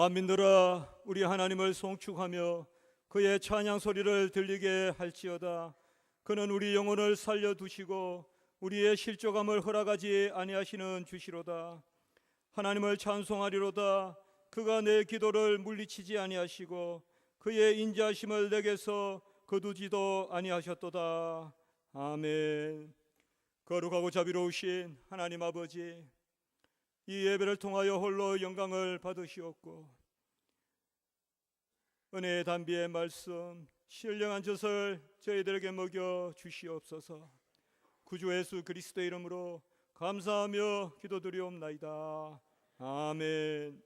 만민들아 우리 하나님을 송축하며 그의 찬양 소리를 들리게 할지어다. 그는 우리 영혼을 살려두시고 우리의 실족함을 허락하지 아니하시는 주시로다. 하나님을 찬송하리로다. 그가 내 기도를 물리치지 아니하시고 그의 인자하심을 내게서 거두지도 아니하셨도다. 아멘. 거룩하고 자비로우신 하나님 아버지, 이 예배를 통하여 홀로 영광을 받으시옵고 은혜의 단비의 말씀 신령한 젖을 저희들에게 먹여 주시옵소서. 구주 예수 그리스도의 이름으로 감사하며 기도드리옵나이다. 아멘.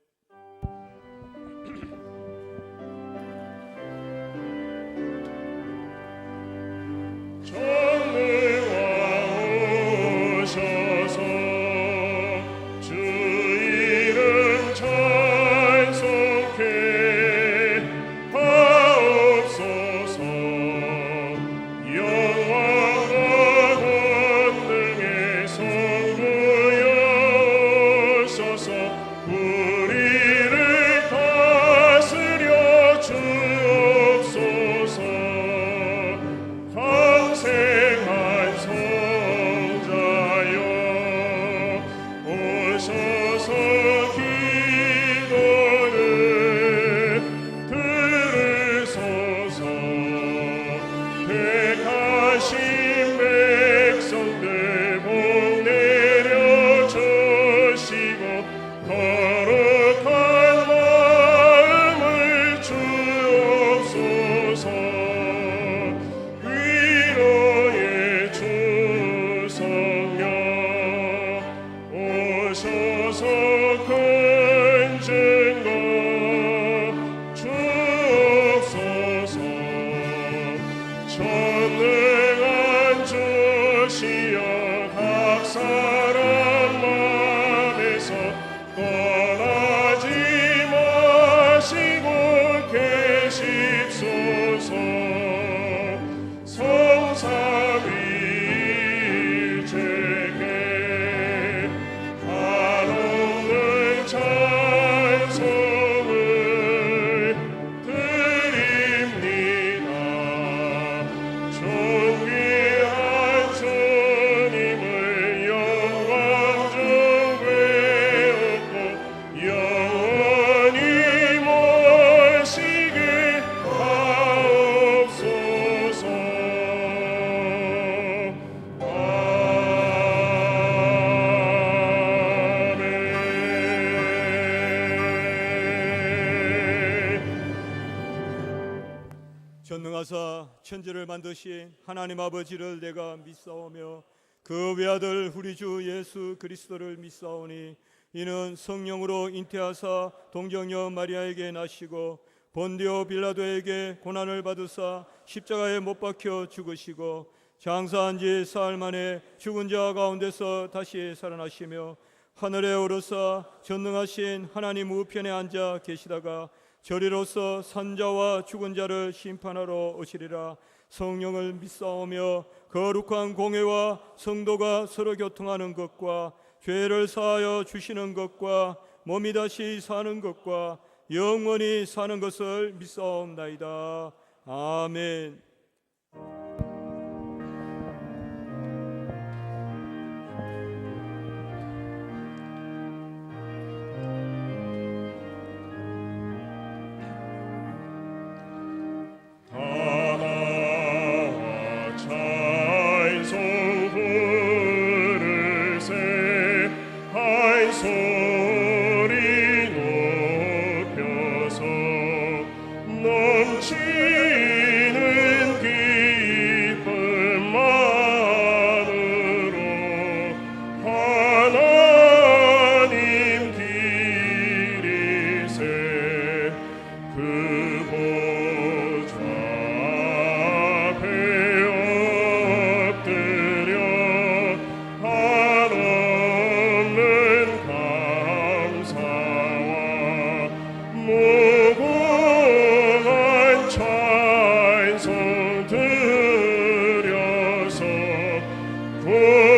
전능하사 천지를 만드신 하나님 아버지를 내가 믿사오며 그 외아들 우리 주 예수 그리스도를 믿사오니 이는 성령으로 잉태하사 동정녀 마리아에게 나시고 본디오 빌라도에게 고난을 받으사 십자가에 못 박혀 죽으시고 장사한 지 사흘 만에 죽은 자 가운데서 다시 살아나시며 하늘에 오르사 전능하신 하나님 우편에 앉아 계시다가 저리로서 산자와 죽은 자를 심판하러 오시리라. 성령을 믿사오며 거룩한 공회와 성도가 서로 교통하는 것과 죄를 사하여 주시는 것과 몸이 다시 사는 것과 영원히 사는 것을 믿사옵나이다. 아멘.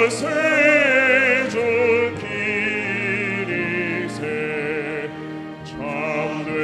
구세주 기리세 참된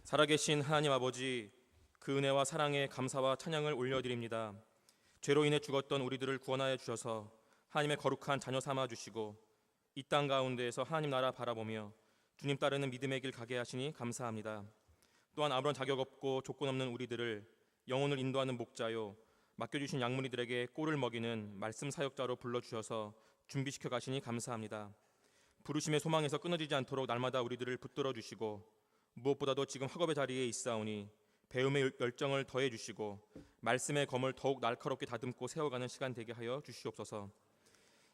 살아계신 하나님 아버지, 그 은혜와 사랑에 감사와 찬양을 올려드립니다. 죄로 인해 죽었던 우리들을 구원하여 주셔서 하나님의 거룩한 자녀 삼아 주시고 이 땅 가운데에서 하나님 나라 바라보며 주님 따르는 믿음의 길 가게 하시니 감사합니다. 또한 아무런 자격 없고 조건 없는 우리들을 영혼을 인도하는 목자요 맡겨주신 양무리들에게 꼴을 먹이는 말씀 사역자로 불러주셔서 준비시켜 가시니 감사합니다. 부르심의 소망에서 끊어지지 않도록 날마다 우리들을 붙들어 주시고 무엇보다도 지금 학업의 자리에 있사오니 배움의 열정을 더해 주시고 말씀의 검을 더욱 날카롭게 다듬고 세워가는 시간 되게 하여 주시옵소서.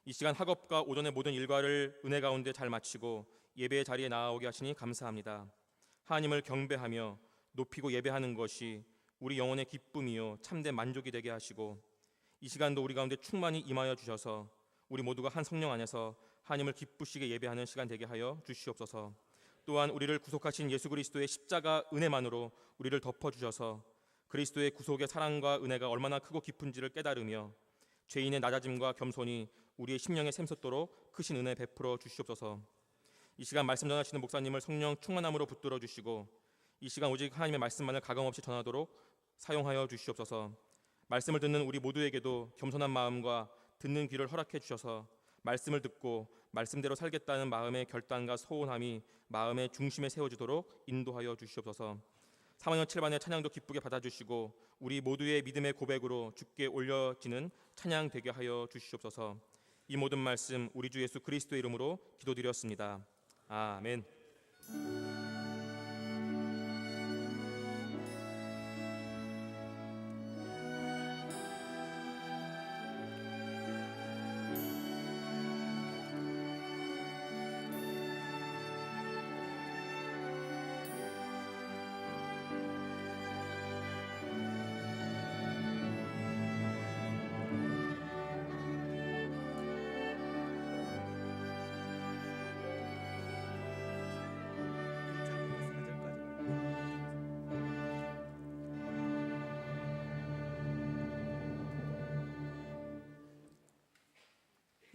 이 시간 학업과 오전의 모든 일과를 은혜 가운데 잘 마치고 예배의 자리에 나아오게 하시니 감사합니다. 하나님을 경배하며 높이고 예배하는 것이 우리 영혼의 기쁨이요 참된 만족이 되게 하시고 이 시간도 우리 가운데 충만히 임하여 주셔서 우리 모두가 한 성령 안에서 하나님을 기쁘시게 예배하는 시간 되게 하여 주시옵소서. 또한 우리를 구속하신 예수 그리스도의 십자가 은혜만으로 우리를 덮어주셔서 그리스도의 구속의 사랑과 은혜가 얼마나 크고 깊은지를 깨달으며 죄인의 낮아짐과 겸손이 우리의 심령에 샘솟도록 크신 은혜 베풀어 주시옵소서. 이 시간 말씀 전하시는 목사님을 성령 충만함으로 붙들어 주시고 이 시간 오직 하나님의 말씀만을 가감없이 전하도록 사용하여 주시옵소서. 말씀을 듣는 우리 모두에게도 겸손한 마음과 듣는 귀를 허락해 주셔서 말씀을 듣고 말씀대로 살겠다는 마음의 결단과 소원함이 마음의 중심에 세워지도록 인도하여 주시옵소서. 3학년 7반의 찬양도 기쁘게 받아주시고 우리 모두의 믿음의 고백으로 주께 올려지는 찬양 되게 하여 주시옵소서. 이 모든 말씀 우리 주 예수 그리스도의 이름으로 기도드렸습니다. 아멘.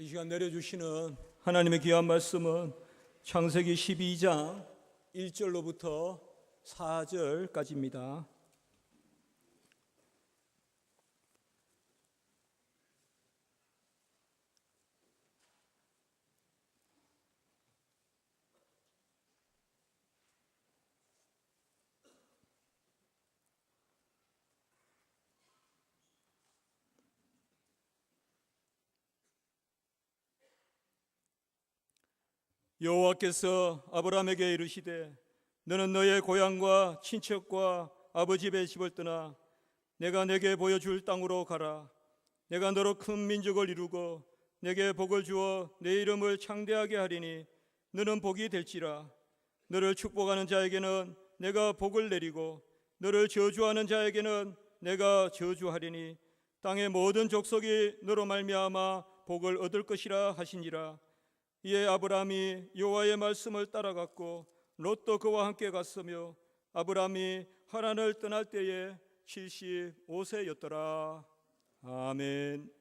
이 시간 내려주시는 하나님의 귀한 말씀은 창세기 12장 1절로부터 4절까지입니다. 여호와께서 아브라함에게 이르시되 너는 너의 고향과 친척과 아버지 집의 집을 떠나 내가 내게 보여줄 땅으로 가라. 내가 너로 큰 민족을 이루고 내게 복을 주어 내 이름을 창대하게 하리니 너는 복이 될지라. 너를 축복하는 자에게는 내가 복을 내리고 너를 저주하는 자에게는 내가 저주하리니 땅의 모든 족속이 너로 말미암아 복을 얻을 것이라 하시니라. 이에 아브라함이 여호와의 말씀을 따라갔고 롯도 그와 함께 갔으며 아브라함이 하란을 떠날 때에 75세였더라. 아멘.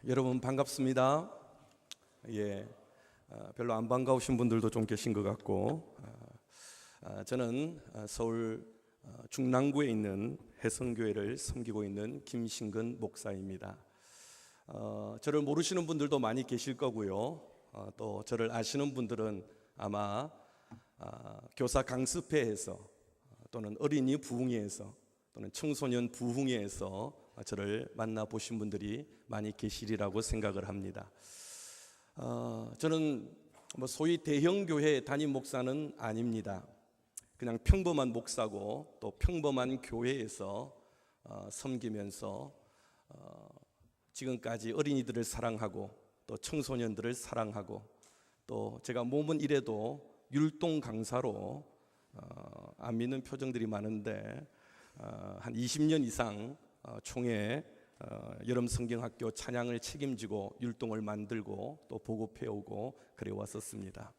여러분 반갑습니다. 별로 안 반가우신 분들도 좀 계신 것 같고, 저는 서울 중랑구에 있는 해성교회를 섬기고 있는 김신근 목사입니다. 저를 모르시는 분들도 많이 계실 거고요. 또 저를 아시는 분들은 아마 교사 강습회에서 또는 어린이 부흥회에서 또는 청소년 부흥회에서 저를 만나보신 분들이 많이 계시리라고 생각을 합니다. 저는 소위 대형교회 담임 목사는 아닙니다. 그냥 평범한 목사고 또 평범한 교회에서 섬기면서 지금까지 어린이들을 사랑하고 또 청소년들을 사랑하고 또 제가 몸은 이래도 율동 강사로 안 믿는 표정들이 많은데 한 20년 이상 총회 여름 성경학교 찬양을 책임지고 율동을 만들고 또 보급해 오고 그래 왔었습니다.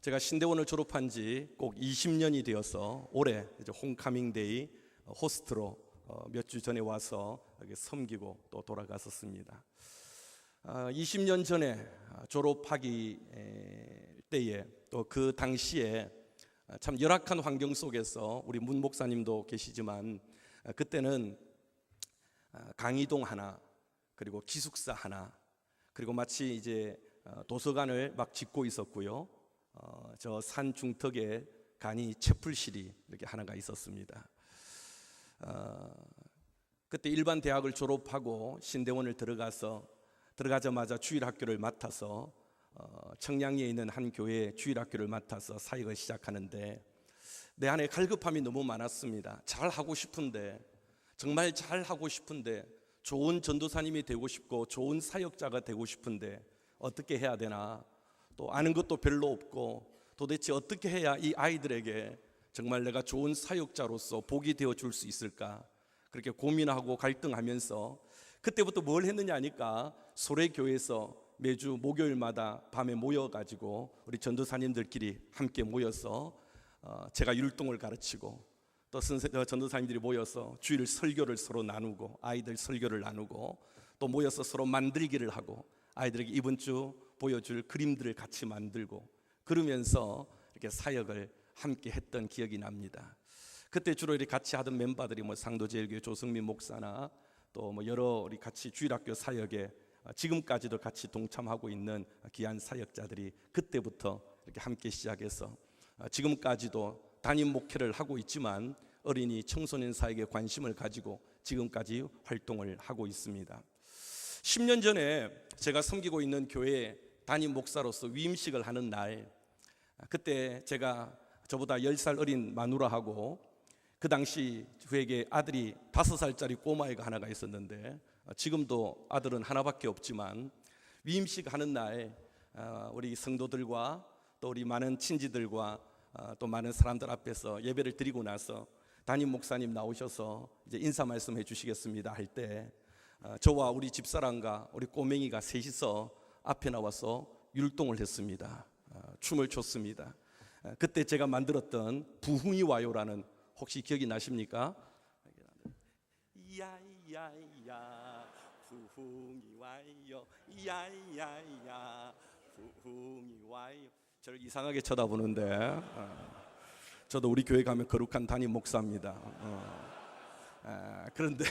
제가 신대원을 졸업한 지 꼭 20년이 되어서 올해 이제 홈카밍데이 호스트로 몇 주 전에 와서 여기 섬기고 또 돌아갔었습니다. 20년 전에 졸업하기 때에 또 그 당시에 참 열악한 환경 속에서 우리 문 목사님도 계시지만 그때는 강의동 하나 그리고 기숙사 하나 그리고 마치 이제 도서관을 막 짓고 있었고요. 저 산 중턱에 간이 채플실이 이렇게 하나가 있었습니다. 그때 일반 대학을 졸업하고 신대원을 들어가자마자 주일학교를 맡아서 청량리에 있는 한 교회 주일학교를 맡아서 사역을 시작하는데 내 안에 갈급함이 너무 많았습니다. 잘하고 싶은데 정말 잘하고 싶은데 좋은 전도사님이 되고 싶고 좋은 사역자가 되고 싶은데 어떻게 해야 되나 또 아는 것도 별로 없고 도대체 어떻게 해야 이 아이들에게 정말 내가 좋은 사역자로서 복이 되어 줄 수 있을까 그렇게 고민하고 갈등하면서 그때부터 뭘 했느냐 하니까 소래교회에서 매주 목요일마다 밤에 모여가지고 우리 전도사님들끼리 함께 모여서 제가 율동을 가르치고 또 전도사님들이 모여서 주일 설교를 서로 나누고 아이들 설교를 나누고 또 모여서 서로 만들기를 하고 아이들에게 이번 주 보여줄 그림들을 같이 만들고 그러면서 이렇게 사역을 함께 했던 기억이 납니다. 그때 주로 이렇게 같이 하던 멤버들이 상도제일교회 조성민 목사나 또 여러 우리 같이 주일학교 사역에 지금까지도 같이 동참하고 있는 귀한 사역자들이 그때부터 이렇게 함께 시작해서 지금까지도 담임 목회를 하고 있지만 어린이 청소년 사역에 관심을 가지고 지금까지 활동을 하고 있습니다. 10년 전에 제가 섬기고 있는 교회 담임 목사로서 위임식을 하는 날 그때 제가 저보다 10살 어린 마누라하고 그 당시 저에게 아들이 5살짜리 꼬마애가 하나가 있었는데 지금도 아들은 하나밖에 없지만 위임식 하는 날 우리 성도들과 또 우리 많은 친지들과 또 많은 사람들 앞에서 예배를 드리고 나서 담임 목사님 나오셔서 이제 인사 말씀해 주시겠습니다 할 때 저와 우리 집사람과 우리 꼬맹이가 셋이서 앞에 나와서 율동을 했습니다. 춤을 췄습니다. 그때 제가 만들었던 부흥이 와요라는 혹시 기억이 나십니까? 야야야 부흥이 와요 야야야 부흥이 와요. 저를 이상하게 쳐다보는데 저도 우리 교회 가면 거룩한 담임 목사입니다. 그런데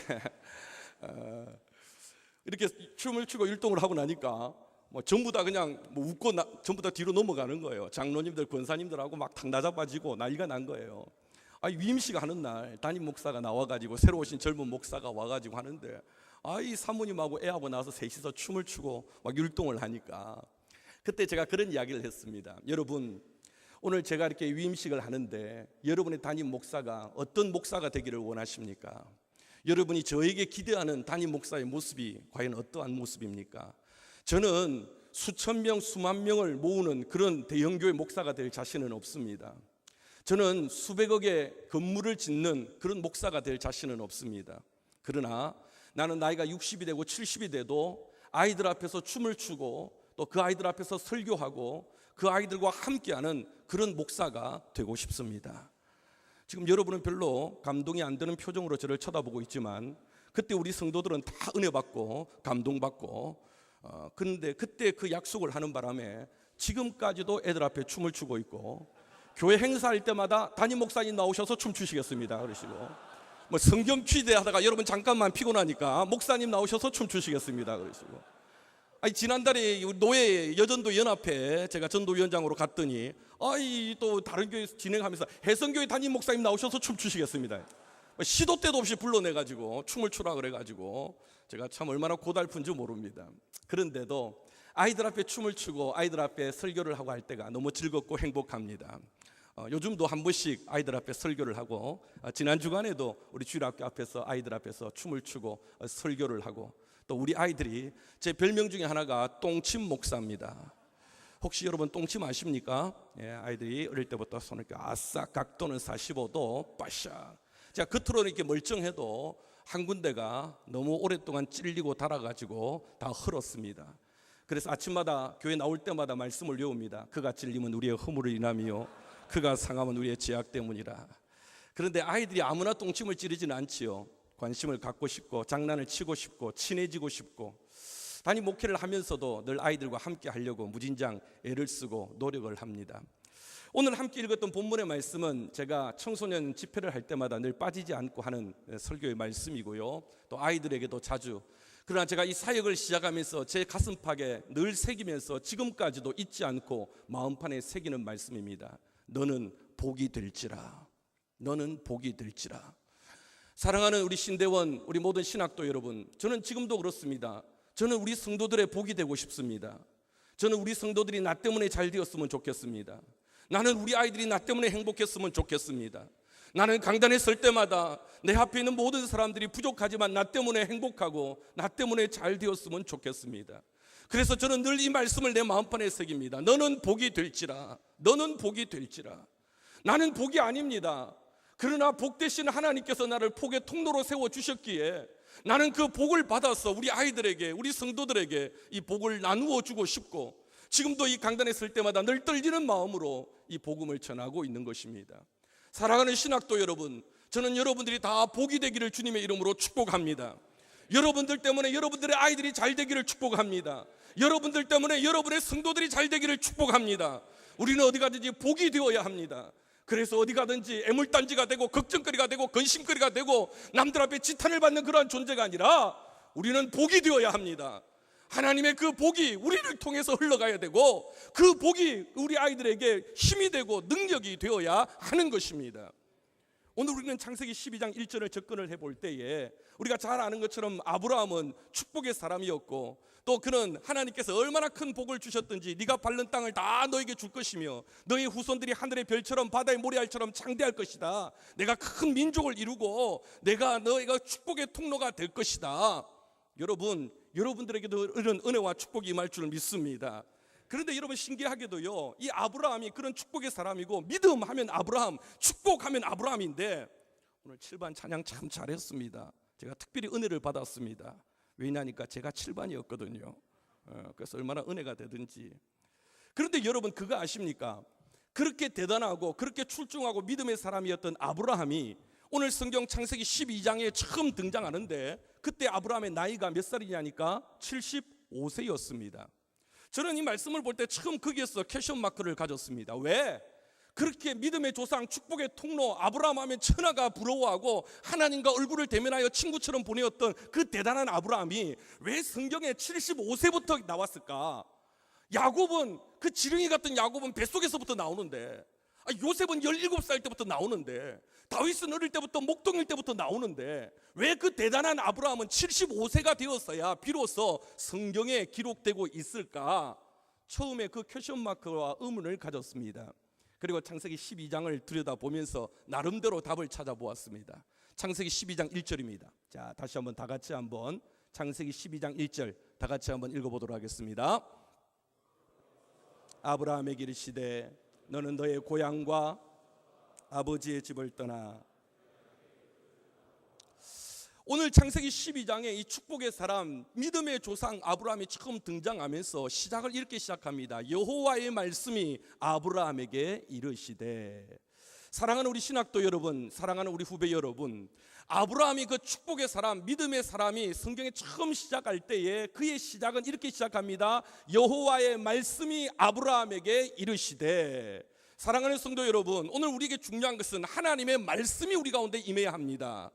이렇게 춤을 추고 율동을 하고 나니까 전부 다 그냥 웃고 전부 다 뒤로 넘어가는 거예요. 장로님들 권사님들하고 막 탕나자빠지고 난리가 난 거예요. 위임식 하는 날 담임 목사가 나와가지고 새로 오신 젊은 목사가 와가지고 하는데 이 사모님하고 애하고 나서 셋이서 춤을 추고 막 율동을 하니까 그때 제가 그런 이야기를 했습니다. 여러분 오늘 제가 이렇게 위임식을 하는데 여러분의 담임 목사가 어떤 목사가 되기를 원하십니까? 여러분이 저에게 기대하는 담임 목사의 모습이 과연 어떠한 모습입니까? 저는 수천 명 수만 명을 모으는 그런 대형교회 목사가 될 자신은 없습니다. 저는 수백억의 건물을 짓는 그런 목사가 될 자신은 없습니다. 그러나 나는 나이가 60이 되고 70이 돼도 아이들 앞에서 춤을 추고 또 그 아이들 앞에서 설교하고 그 아이들과 함께하는 그런 목사가 되고 싶습니다. 지금 여러분은 별로 감동이 안 되는 표정으로 저를 쳐다보고 있지만 그때 우리 성도들은 다 은혜 받고 감동받고 그런데 그때 그 약속을 하는 바람에 지금까지도 애들 앞에 춤을 추고 있고, 교회 행사할 때마다 담임 목사님 나오셔서 춤추시겠습니다 그러시고, 뭐 성경 취재 하다가 여러분 잠깐만 피곤하니까 목사님 나오셔서 춤추시겠습니다 그러시고, 아니 지난달에 노예 여전도 연합회 제가 전도위원장으로 갔더니 또 다른 교회 진행하면서 해성교회 담임 목사님 나오셔서 춤추시겠습니다. 시도 때도 없이 불러내가지고 춤을 추라 그래가지고 제가 참 얼마나 고달픈지 모릅니다. 그런데도 아이들 앞에 춤을 추고 아이들 앞에 설교를 하고 할 때가 너무 즐겁고 행복합니다. 요즘도 한 번씩 아이들 앞에 설교를 하고, 지난 주간에도 우리 주일학교 앞에서 아이들 앞에서 춤을 추고 설교를 하고, 또 우리 아이들이, 제 별명 중에 하나가 똥침 목사입니다. 혹시 여러분 똥침 아십니까? 예, 아이들이 어릴 때부터 손을 이렇게 아싹 각도는 45도 빠샥. 자, 겉으로는 이렇게 멀쩡해도 한 군데가 너무 오랫동안 찔리고 달아가지고 다 헐었습니다. 그래서 아침마다 교회 나올 때마다 말씀을 외웁니다. 그가 찔리면 우리의 허물을 인함이요 그가 상하면 우리의 죄악 때문이라. 그런데 아이들이 아무나 똥침을 찌르지는 않지요. 관심을 갖고 싶고 장난을 치고 싶고 친해지고 싶고, 담임 목회를 하면서도 늘 아이들과 함께 하려고 무진장 애를 쓰고 노력을 합니다. 오늘 함께 읽었던 본문의 말씀은 제가 청소년 집회를 할 때마다 늘 빠지지 않고 하는 설교의 말씀이고요, 또 아이들에게도 자주, 그러나 제가 이 사역을 시작하면서 제 가슴팍에 늘 새기면서 지금까지도 잊지 않고 마음판에 새기는 말씀입니다. 너는 복이 될지라. 너는 복이 될지라. 사랑하는 우리 신대원, 우리 모든 신학도 여러분, 저는 지금도 그렇습니다. 저는 우리 성도들의 복이 되고 싶습니다. 저는 우리 성도들이 나 때문에 잘 되었으면 좋겠습니다. 나는 우리 아이들이 나 때문에 행복했으면 좋겠습니다. 나는 강단에 설 때마다 내 앞에 있는 모든 사람들이 부족하지만 나 때문에 행복하고 나 때문에 잘 되었으면 좋겠습니다. 그래서 저는 늘 이 말씀을 내 마음판에 새깁니다. 너는 복이 될지라. 너는 복이 될지라. 나는 복이 아닙니다. 그러나 복 대신 하나님께서 나를 복의 통로로 세워주셨기에 나는 그 복을 받아서 우리 아이들에게, 우리 성도들에게 이 복을 나누어 주고 싶고, 지금도 이 강단에 설 때마다 늘 떨리는 마음으로 이 복음을 전하고 있는 것입니다. 사랑하는 신학도 여러분, 저는 여러분들이 다 복이 되기를 주님의 이름으로 축복합니다. 여러분들 때문에 여러분들의 아이들이 잘 되기를 축복합니다. 여러분들 때문에 여러분의 성도들이 잘 되기를 축복합니다. 우리는 어디 가든지 복이 되어야 합니다. 그래서 어디 가든지 애물단지가 되고 걱정거리가 되고 근심거리가 되고 남들 앞에 지탄을 받는 그러한 존재가 아니라 우리는 복이 되어야 합니다. 하나님의 그 복이 우리를 통해서 흘러가야 되고, 그 복이 우리 아이들에게 힘이 되고 능력이 되어야 하는 것입니다. 오늘 우리는 창세기 12장 1절을 접근을 해볼 때에 우리가 잘 아는 것처럼 아브라함은 축복의 사람이었고, 또 그는 하나님께서 얼마나 큰 복을 주셨든지 네가 밟는 땅을 다 너에게 줄 것이며 너의 후손들이 하늘의 별처럼 바다의 모래알처럼 창대할 것이다. 내가 큰 민족을 이루고 너희가 축복의 통로가 될 것이다. 여러분들에게도 이런 은혜와 축복이 임할 줄 믿습니다. 그런데 여러분, 신기하게도요, 이 아브라함이 그런 축복의 사람이고, 믿음하면 아브라함, 축복하면 아브라함인데, 오늘 7반 찬양 참 잘했습니다. 제가 특별히 은혜를 받았습니다. 왜냐니까 제가 7반이었거든요. 그래서 얼마나 은혜가 되든지. 그런데 여러분, 그거 아십니까? 그렇게 대단하고 그렇게 출중하고 믿음의 사람이었던 아브라함이 오늘 성경 창세기 12장에 처음 등장하는데, 그때 아브라함의 나이가 몇 살이냐니까 75세였습니다. 저는 이 말씀을 볼 때 처음 거기에서 퀘션 마크를 가졌습니다. 왜? 그렇게 믿음의 조상, 축복의 통로, 아브라함 하면 천하가 부러워하고 하나님과 얼굴을 대면하여 친구처럼 보내었던 그 대단한 아브라함이 왜 성경에 75세부터 나왔을까? 야곱은, 그 지렁이 같은 야곱은 뱃속에서부터 나오는데, 요셉은 17살 때부터 나오는데, 다윗은 어릴 때부터 목동일 때부터 나오는데, 왜 그 대단한 아브라함은 75세가 되었어야 비로소 성경에 기록되고 있을까? 처음에 그 퀘션 마크와 의문을 가졌습니다. 그리고 창세기 12장을 들여다보면서 나름대로 답을 찾아보았습니다. 창세기 12장 1절입니다. 자, 다시 한번 다 같이 한번 창세기 12장 1절 다 같이 한번 읽어보도록 하겠습니다. 아브라함에게 이르시되 너는 너의 고향과 아버지의 집을 떠나. 오늘 창세기 12장에 이 축복의 사람, 믿음의 조상 아브라함이 처음 등장하면서 시작을 이렇게 시작합니다. 여호와의 말씀이 아브라함에게 이르시되. 사랑하는 우리 신학도 여러분, 사랑하는 우리 후배 여러분, 아브라함이 그 축복의 사람, 믿음의 사람이 성경에 처음 시작할 때에 그의 시작은 이렇게 시작합니다. 여호와의 말씀이 아브라함에게 이르시되. 사랑하는 성도 여러분, 오늘 우리에게 중요한 것은 하나님의 말씀이 우리 가운데 임해야 합니다.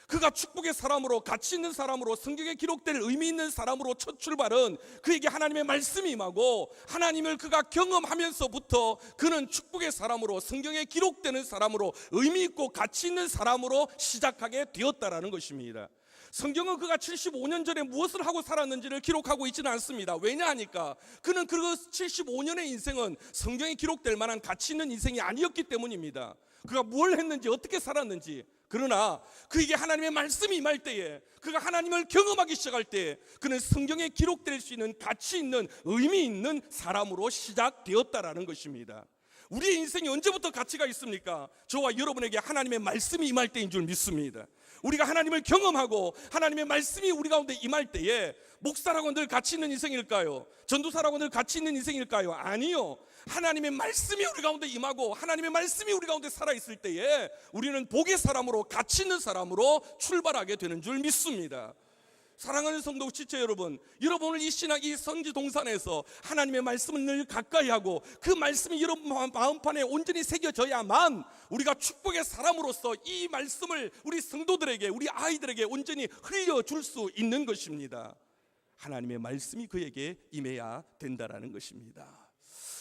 그가 축복의 사람으로, 가치 있는 사람으로, 성경에 기록될 의미 있는 사람으로 첫 출발은 그에게 하나님의 말씀이 임하고, 하나님을 그가 경험하면서부터 그는 축복의 사람으로, 성경에 기록되는 사람으로, 의미 있고 가치 있는 사람으로 시작하게 되었다라는 것입니다. 성경은 그가 75년 전에 무엇을 하고 살았는지를 기록하고 있지는 않습니다. 왜냐하니까 그는 그 75년의 인생은 성경에 기록될 만한 가치 있는 인생이 아니었기 때문입니다. 그가 뭘 했는지, 어떻게 살았는지. 그러나 그에게 하나님의 말씀이 임할 때에, 그가 하나님을 경험하기 시작할 때, 그는 성경에 기록될 수 있는 가치 있는, 의미 있는 사람으로 시작되었다라는 것입니다. 우리의 인생이 언제부터 가치가 있습니까? 저와 여러분에게 하나님의 말씀이 임할 때인 줄 믿습니다. 우리가 하나님을 경험하고 하나님의 말씀이 우리 가운데 임할 때에, 목사라고 늘 가치 있는 인생일까요? 전도사라고 늘 가치 있는 인생일까요? 아니요. 하나님의 말씀이 우리 가운데 임하고 하나님의 말씀이 우리 가운데 살아있을 때에 우리는 복의 사람으로, 가치 있는 사람으로 출발하게 되는 줄 믿습니다. 사랑하는 성도 지체 여러분, 여러분을 이 신학, 이 선지 동산에서 하나님의 말씀을 늘 가까이 하고 그 말씀이 여러분 마음판에 온전히 새겨져야만 우리가 축복의 사람으로서 이 말씀을 우리 성도들에게, 우리 아이들에게 온전히 흘려줄 수 있는 것입니다. 하나님의 말씀이 그에게 임해야 된다라는 것입니다.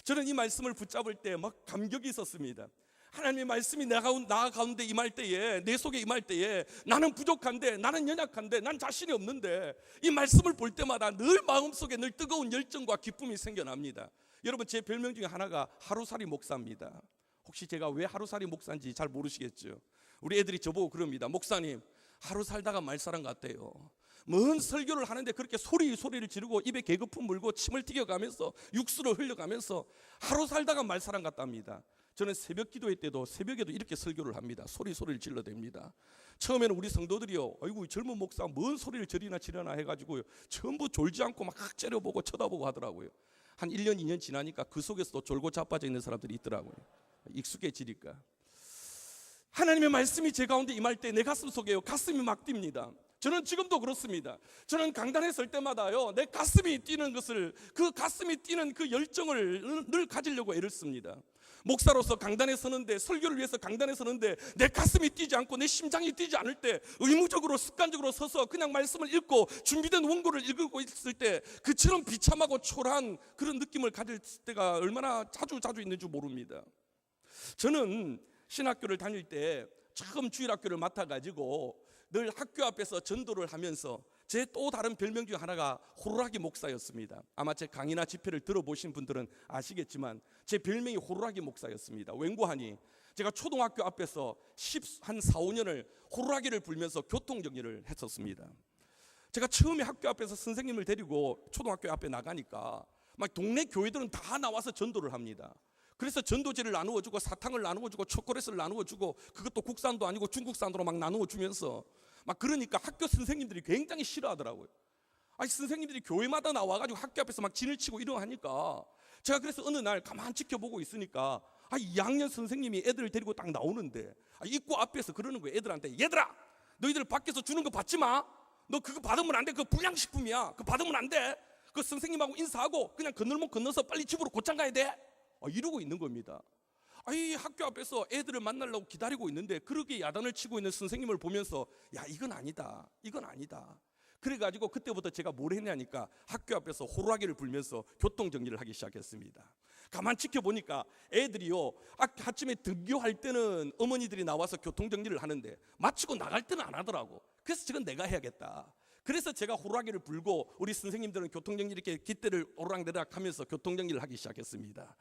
저는 이 말씀을 붙잡을 때 막 감격이 있었습니다. 하나님의 말씀이 나 가운데 임할 때에, 내 속에 임할 때에, 나는 부족한데, 나는 연약한데, 난 자신이 없는데, 이 말씀을 볼 때마다 늘 마음속에 늘 뜨거운 열정과 기쁨이 생겨납니다. 여러분, 제 별명 중에 하나가 하루살이 목사입니다. 혹시 제가 왜 하루살이 목사인지 잘 모르시겠죠? 우리 애들이 저보고 그럽니다. 목사님, 하루 살다가 말살한 것 같아요. 먼 설교를 하는데 그렇게 소리를 지르고 입에 개거품 물고 침을 튀겨가면서 육수를 흘려가면서 하루 살다가 말살한 것 같답니다. 저는 새벽 기도회 때도 새벽에도 이렇게 설교를 합니다. 소리를 질러댑니다. 처음에는 우리 성도들이요, 아이고 젊은 목사 뭔 소리를 지르나 해가지고요, 전부 졸지 않고 막 째려보고 쳐다보고 하더라고요. 한 1년 2년 지나니까 그 속에서도 졸고 자빠져 있는 사람들이 있더라고요. 익숙해지니까. 하나님의 말씀이 제 가운데 임할 때 내 가슴 속에요, 가슴이 막 뜁니다. 저는 지금도 그렇습니다. 저는 강단에 설 때마다요, 내 가슴이 뛰는 것을, 그 가슴이 뛰는 그 열정을 늘 가지려고 애를 씁니다. 목사로서 강단에 서는데, 설교를 위해서 강단에 서는데 내 가슴이 뛰지 않고 내 심장이 뛰지 않을 때, 의무적으로 습관적으로 서서 그냥 말씀을 읽고 준비된 원고를 읽고 있을 때 그처럼 비참하고 초라한 그런 느낌을 가질 때가 얼마나 자주 있는 줄 모릅니다. 저는 신학교를 다닐 때 처음 주일학교를 맡아가지고 늘 학교 앞에서 전도를 하면서 제 또 다른 별명 중 하나가 호루라기 목사였습니다. 아마 제 강의나 집회를 들어보신 분들은 아시겠지만 제 별명이 호루라기 목사였습니다. 웬고하니 제가 초등학교 앞에서 한 4, 5년을 호루라기를 불면서 교통정리를 했었습니다. 제가 처음에 학교 앞에서 선생님을 데리고 초등학교 앞에 나가니까 막 동네 교회들은 다 나와서 전도를 합니다. 그래서 전도제를 나누어주고 사탕을 나누어주고 초콜릿을 나누어주고, 그것도 국산도 아니고 중국산으로 막 나누어주면서 막, 그러니까 학교 선생님들이 굉장히 싫어하더라고요. 아니, 선생님들이 교회마다 나와가지고 학교 앞에서 막 진을 치고 이러고 하니까 제가 그래서 어느 날 가만 지켜보고 있으니까 2학년 선생님이 애들을 데리고 딱 나오는데 입구 앞에서 그러는 거예요. 애들한테, 얘들아 너희들 밖에서 주는 거 받지 마. 너 그거 받으면 안 돼. 그거 불량식품이야. 그거 받으면 안 돼. 그 선생님하고 인사하고 그냥 건널목 건너서 빨리 집으로 곧장 가야 돼. 이러고 있는 겁니다. 이 학교 앞에서 애들을 만나려고 기다리고 있는데 그렇게 야단을 치고 있는 선생님을 보면서, 야, 이건 아니다. 그래가지고 그때부터 제가 뭘 했냐니까 학교 앞에서 호루라기를 불면서 교통정리를 하기 시작했습니다. 가만 지켜보니까 애들이요, 아침에 등교할 때는 어머니들이 나와서 교통정리를 하는데 마치고 나갈 때는 안 하더라고. 그래서 저건 내가 해야겠다. 그래서 제가 호루라기를 불고 우리 선생님들은 교통정리 이렇게 깃대를 오르락내리락 하면서 교통정리를 하기 시작했습니다.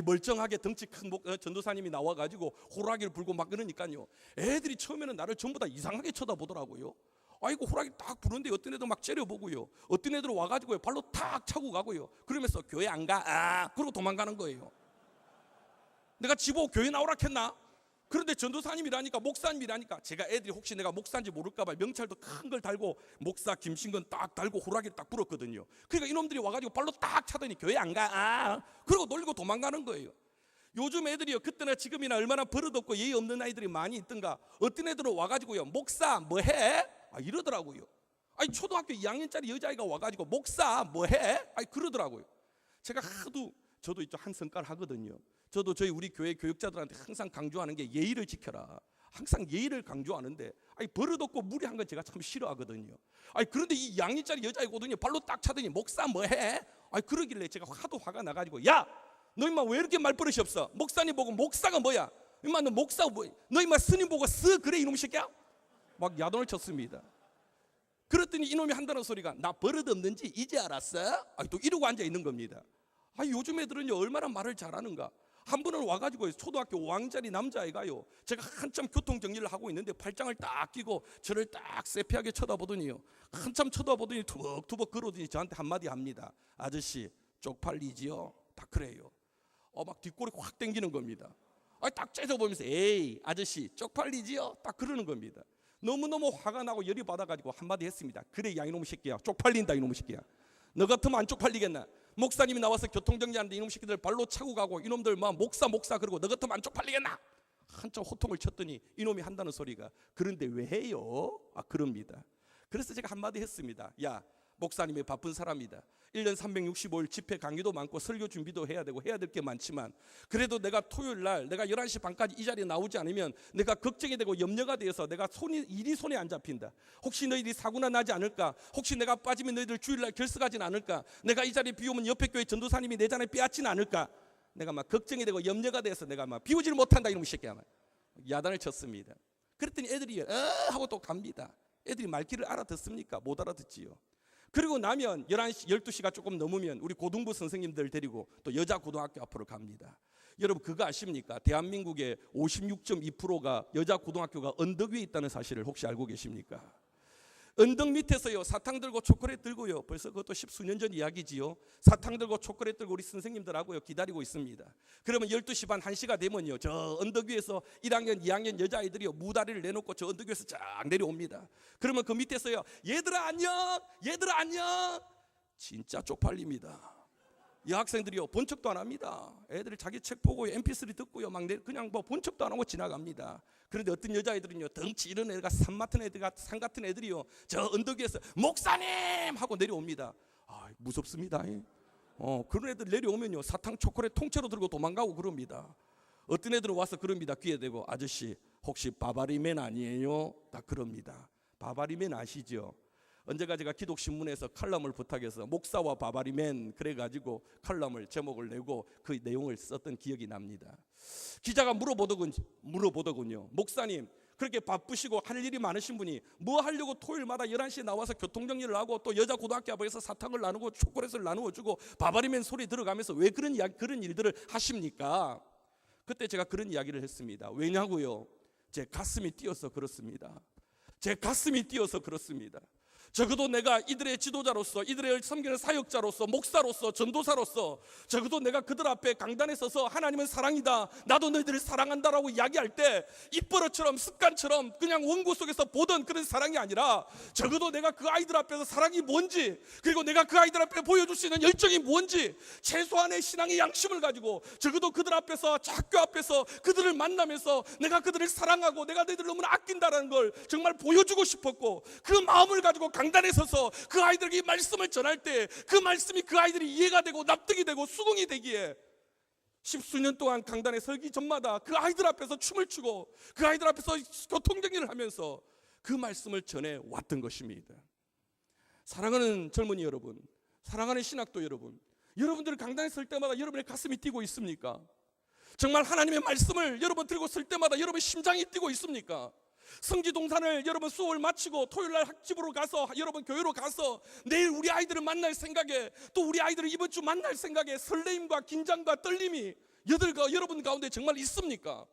멀쩡하게 덩치 큰 전도사님이 나와가지고 호루라기를 불고 막 그러니까요, 애들이 처음에는 나를 전부 다 이상하게 쳐다보더라고요. 아이고, 호루라기 딱 부르는데 어떤 애들 막 째려보고요, 어떤 애들은 와가지고 발로 탁 차고 가고요. 그러면서 교회 안 가? 그러고 도망가는 거예요. 내가 지보고 교회 나오라 했나? 그런데 전도사님이라니까, 목사님이라니까, 제가 애들이 혹시 내가 목사인지 모를까봐 명찰도 큰 걸 달고 목사 김신건 딱 달고 호루라기를 딱 불었거든요. 그러니까 이놈들이 와가지고 발로 딱 차더니 교회 안 가? 그러고 놀리고 도망가는 거예요. 요즘 애들이요, 그때나 지금이나 얼마나 버릇없고 예의 없는 아이들이 많이 있던가. 어떤 애들은 와가지고요, 목사 뭐해? 이러더라고요. 아니 초등학교 2학년짜리 여자아이가 와가지고 목사 뭐해? 그러더라고요. 제가 하도, 저도 이쪽 한 성깔 하거든요. 저도 저희 우리 교회 교육자들한테 항상 강조하는 게 예의를 지켜라. 항상 예의를 강조하는데 버릇없고 무례한 건 제가 참 싫어하거든요. 그런데 이 2학년짜리 여자애거든요. 발로 딱 차더니 목사 뭐해? 그러길래 제가 하도 화가 나가지고, 야! 너 임마 왜 이렇게 말버릇이 없어? 목사님 보고 목사가 뭐야? 임마 너 목사 뭐? 너 임마 스님 보고 그래 이놈 새끼야? 막 야단을 쳤습니다. 그랬더니 이놈이 한다는 소리가, 나 버릇 없는지 이제 알았어? 또 이러고 앉아 있는 겁니다. 요즘 애들은요 얼마나 말을 잘하는가. 한 분은 와가지고 초등학교 5학년짜리 남자애가요, 제가 한참 교통 정리를 하고 있는데 팔짱을 딱 끼고 저를 딱 세피하게 쳐다보더니요, 한참 쳐다보더니 투벅투벅 걸어오더니 저한테 한마디 합니다. 아저씨 쪽팔리지요? 딱 그래요. 막 뒷골이 확 당기는 겁니다. 딱 째져보면서, 에이 아저씨 쪽팔리지요? 딱 그러는 겁니다. 너무너무 화가 나고 열이 받아가지고 한마디 했습니다. 그래 야 이놈의 새끼야, 쪽팔린다 이놈의 새끼야. 너 같으면 안 쪽팔리겠나? 목사님이 나와서 교통정리하는데 이놈 새끼들 발로 차고 가고 이놈들 막 목사 그러고 너 같으면 안 쪽팔리겠나? 한참 호통을 쳤더니 이놈이 한다는 소리가, 그런데 왜 해요? 그럽니다. 그래서 제가 한마디 했습니다. 야, 목사님이 바쁜 사람이다. 1년 365일 집회 강의도 많고 설교 준비도 해야 되고 해야 될 게 많지만, 그래도 내가 토요일 날 내가 11시 반까지 이 자리에 나오지 않으면 내가 걱정이 되고 염려가 되어서 내가 일이 손에 안 잡힌다. 혹시 너희들이 사고나 나지 않을까? 혹시 내가 빠지면 너희들 주일날 결석하진 않을까? 내가 이 자리에 비우면 옆에 교회 전도사님이 내 자리에 빼앗지는 않을까? 내가 막 걱정이 되고 염려가 돼서 내가 막 비우질 못한다 이놈의 새끼야. 야단을 쳤습니다. 그랬더니 애들이 하고 또 갑니다. 애들이 말귀를 알아듣습니까? 못 알아듣지요. 그리고 나면 11시, 12시가 조금 넘으면 우리 고등부 선생님들 데리고 또 여자 고등학교 앞으로 갑니다. 여러분 그거 아십니까? 대한민국의 56.2%가 여자 고등학교가 언덕 위에 있다는 사실을 혹시 알고 계십니까? 언덕 밑에서요 사탕 들고 초콜릿 들고요, 벌써 그것도 10수년 전 이야기지요. 사탕 들고 초콜릿 들고 우리 선생님들하고요 기다리고 있습니다. 그러면 12시 반 1시가 되면요 저 언덕 위에서 1학년 2학년 여자아이들이요 무다리를 내놓고 저 언덕 위에서 쫙 내려옵니다. 그러면 그 밑에서요 얘들아 안녕, 얘들아 안녕. 진짜 쪽팔립니다. 여학생들이요 본 척도 안 합니다. 애들이 자기 책 보고 mp3 듣고요 막 그냥 뭐 본 척도 안 하고 지나갑니다. 그런데 어떤 여자애들은요 덩치 이런 애가 산 같은 애들이요 저 언덕 위에서 목사님 하고 내려옵니다. 무섭습니다. 그런 애들 내려오면요 사탕 초콜릿 통째로 들고 도망가고 그럽니다. 어떤 애들은 와서 그럽니다. 귀에 대고, 아저씨 혹시 바바리맨 아니에요? 딱 그럽니다. 바바리맨 아시죠? 언제가 제가 기독신문에서 칼럼을 부탁해서 목사와 바바리맨 그래가지고 칼럼을 제목을 내고 그 내용을 썼던 기억이 납니다. 기자가 물어보더군요. 목사님 그렇게 바쁘시고 할 일이 많으신 분이 뭐 하려고 토요일마다 11시에 나와서 교통정리를 하고 또 여자 고등학교 앞에서 사탕을 나누고 초콜릿을 나누어 주고 바바리맨 소리 들어가면서 왜 그런 일들을 하십니까? 그때 제가 그런 이야기를 했습니다. 왜냐고요? 제 가슴이 뛰어서 그렇습니다. 제 가슴이 뛰어서 그렇습니다. 적어도 내가 이들의 지도자로서, 이들의 섬기는 사역자로서, 목사로서, 전도사로서 적어도 내가 그들 앞에 강단에 서서 하나님은 사랑이다, 나도 너희들을 사랑한다라고 이야기할 때 입버릇처럼 습관처럼 그냥 원고 속에서 보던 그런 사랑이 아니라 적어도 내가 그 아이들 앞에서 사랑이 뭔지, 그리고 내가 그 아이들 앞에 보여줄 수 있는 열정이 뭔지, 최소한의 신앙의 양심을 가지고 적어도 그들 앞에서, 학교 앞에서 그들을 만나면서 내가 그들을 사랑하고 내가 너희들을 너무나 아낀다는 걸 정말 보여주고 싶었고, 그 마음을 가지고 강단에 서서 그 아이들에게 이 말씀을 전할 때 그 말씀이 그 아이들이 이해가 되고 납득이 되고 수긍이 되기에 10수년 동안 강단에 설기 전마다 그 아이들 앞에서 춤을 추고 그 아이들 앞에서 교통정리를 하면서 그 말씀을 전해 왔던 것입니다. 사랑하는 젊은이 여러분, 사랑하는 신학도 여러분, 여러분들 강단에 설 때마다 여러분의 가슴이 뛰고 있습니까? 정말 하나님의 말씀을 여러분 들고 설 때마다 여러분의 심장이 뛰고 있습니까? 성지동산을 여러분 수업을 마치고 토요일날 학집으로 가서 여러분 교회로 가서 내일 우리 아이들을 만날 생각에, 또 우리 아이들을 이번 주 만날 생각에 설레임과 긴장과 떨림이 여러분 가운데 정말 있습니까?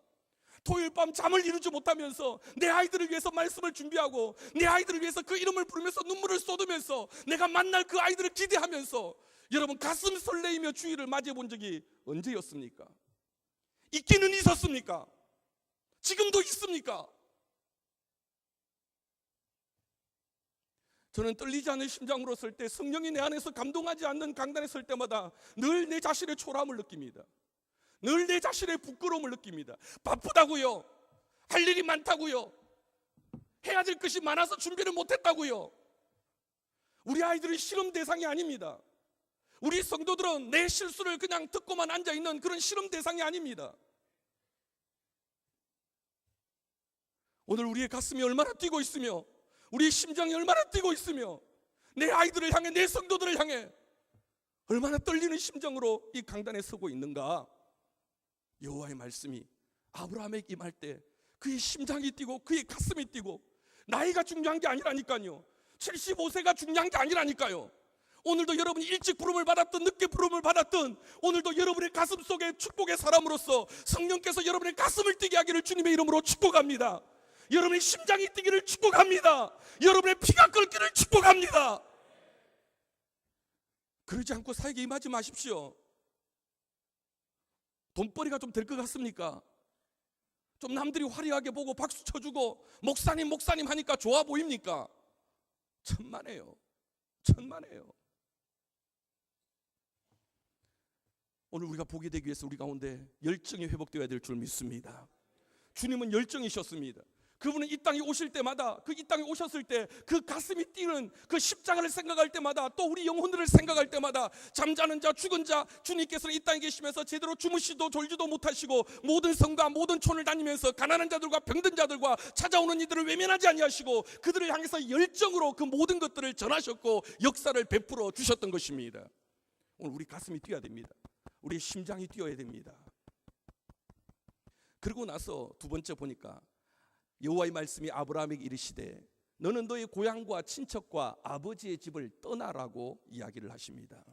토요일 밤 잠을 이루지 못하면서 내 아이들을 위해서 말씀을 준비하고 내 아이들을 위해서 그 이름을 부르면서 눈물을 쏟으면서 내가 만날 그 아이들을 기대하면서 여러분 가슴 설레이며 주일을 맞이해 본 적이 언제였습니까? 있기는 있었습니까? 지금도 있습니까? 저는 떨리지 않는 심장으로 설 때, 성령이 내 안에서 감동하지 않는 강단에 설 때마다 늘 내 자신의 초라함을 느낍니다. 늘 내 자신의 부끄러움을 느낍니다. 바쁘다고요. 할 일이 많다고요. 해야 될 것이 많아서 준비를 못했다고요. 우리 아이들은 실험 대상이 아닙니다. 우리 성도들은 내 실수를 그냥 듣고만 앉아있는 그런 실험 대상이 아닙니다. 오늘 우리의 가슴이 얼마나 뛰고 있으며 우리의 심장이 얼마나 뛰고 있으며 내 아이들을 향해, 내 성도들을 향해 얼마나 떨리는 심정으로 이 강단에 서고 있는가. 여호와의 말씀이 아브라함에게 임할 때 그의 심장이 뛰고 그의 가슴이 뛰고, 나이가 중요한 게 아니라니까요. 75세가 중요한 게 아니라니까요. 오늘도 여러분이 일찍 부름을 받았든 늦게 부름을 받았든 오늘도 여러분의 가슴 속에 축복의 사람으로서 성령께서 여러분의 가슴을 뛰게 하기를 주님의 이름으로 축복합니다. 여러분의 심장이 뛰기를 축복합니다. 여러분의 피가 끓기를 축복합니다. 그러지 않고 사역에 임하지 마십시오. 돈벌이가 좀 될 것 같습니까? 좀 남들이 화려하게 보고 박수 쳐주고 목사님 목사님 하니까 좋아 보입니까? 천만에요. 천만에요. 오늘 우리가 보게 되기 위해서 우리 가운데 열정이 회복되어야 될 줄 믿습니다. 주님은 열정이셨습니다. 그분은 이 땅에 오실 때마다, 그 이 땅에 오셨을 때 그 가슴이 뛰는 그 십자가를 생각할 때마다, 또 우리 영혼들을 생각할 때마다 잠자는 자, 죽은 자, 주님께서는 이 땅에 계시면서 제대로 주무시도 졸지도 못하시고 모든 성과 모든 촌을 다니면서 가난한 자들과 병든 자들과 찾아오는 이들을 외면하지 아니하시고 그들을 향해서 열정으로 그 모든 것들을 전하셨고 역사를 베풀어 주셨던 것입니다. 오늘 우리 가슴이 뛰어야 됩니다. 우리 심장이 뛰어야 됩니다. 그러고 나서 두 번째 보니까 여호와의 말씀이 아브라함에게 이르시되 너는 너의 고향과 친척과 아버지의 집을 떠나라고 이야기를 하십니다.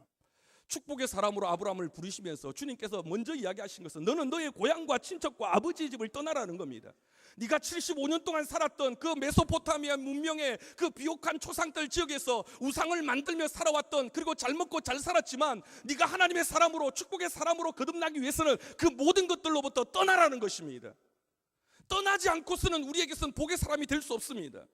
축복의 사람으로 아브라함을 부르시면서 주님께서 먼저 이야기하신 것은 너는 너의 고향과 친척과 아버지의 집을 떠나라는 겁니다. 네가 75년 동안 살았던 그 메소포타미아 문명의 그 비옥한 초상들 지역에서 우상을 만들며 살아왔던, 그리고 잘 먹고 잘 살았지만 네가 하나님의 사람으로, 축복의 사람으로 거듭나기 위해서는 그 모든 것들로부터 떠나라는 것입니다. 떠나지 않고서는 우리에게서는 복의 사람이 될 수 없습니다.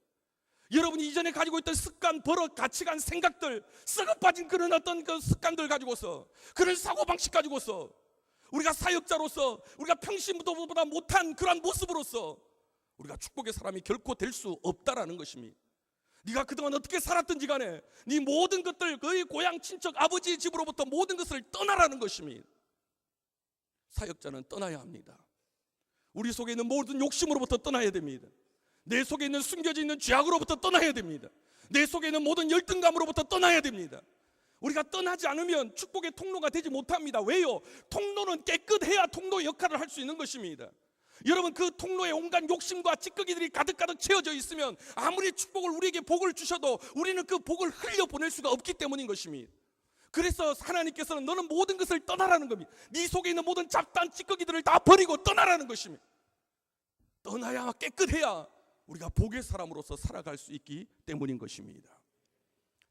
여러분이 이전에 가지고 있던 습관, 버릇, 가치관, 생각들, 썩어빠진 그런 어떤 그 습관들 가지고서, 그런 사고방식 가지고서 우리가 사역자로서 우리가 평신도보다 못한 그러한 모습으로서 우리가 축복의 사람이 결코 될 수 없다라는 것입니다. 네가 그동안 어떻게 살았든지 간에 네 모든 것들, 그의 고향, 친척, 아버지의 집으로부터 모든 것을 떠나라는 것입니다. 사역자는 떠나야 합니다. 우리 속에 있는 모든 욕심으로부터 떠나야 됩니다. 내 속에 있는 숨겨져 있는 죄악으로부터 떠나야 됩니다. 내 속에 있는 모든 열등감으로부터 떠나야 됩니다. 우리가 떠나지 않으면 축복의 통로가 되지 못합니다. 왜요? 통로는 깨끗해야 통로의 역할을 할 수 있는 것입니다. 여러분, 그 통로에 온갖 욕심과 찌꺼기들이 가득가득 채워져 있으면 아무리 축복을, 우리에게 복을 주셔도 우리는 그 복을 흘려보낼 수가 없기 때문인 것입니다. 그래서 하나님께서는 너는 모든 것을 떠나라는 겁니다. 네 속에 있는 모든 잡다한 찌꺼기들을 다 버리고 떠나라는 것입니다. 떠나야, 깨끗해야 우리가 복의 사람으로서 살아갈 수 있기 때문인 것입니다.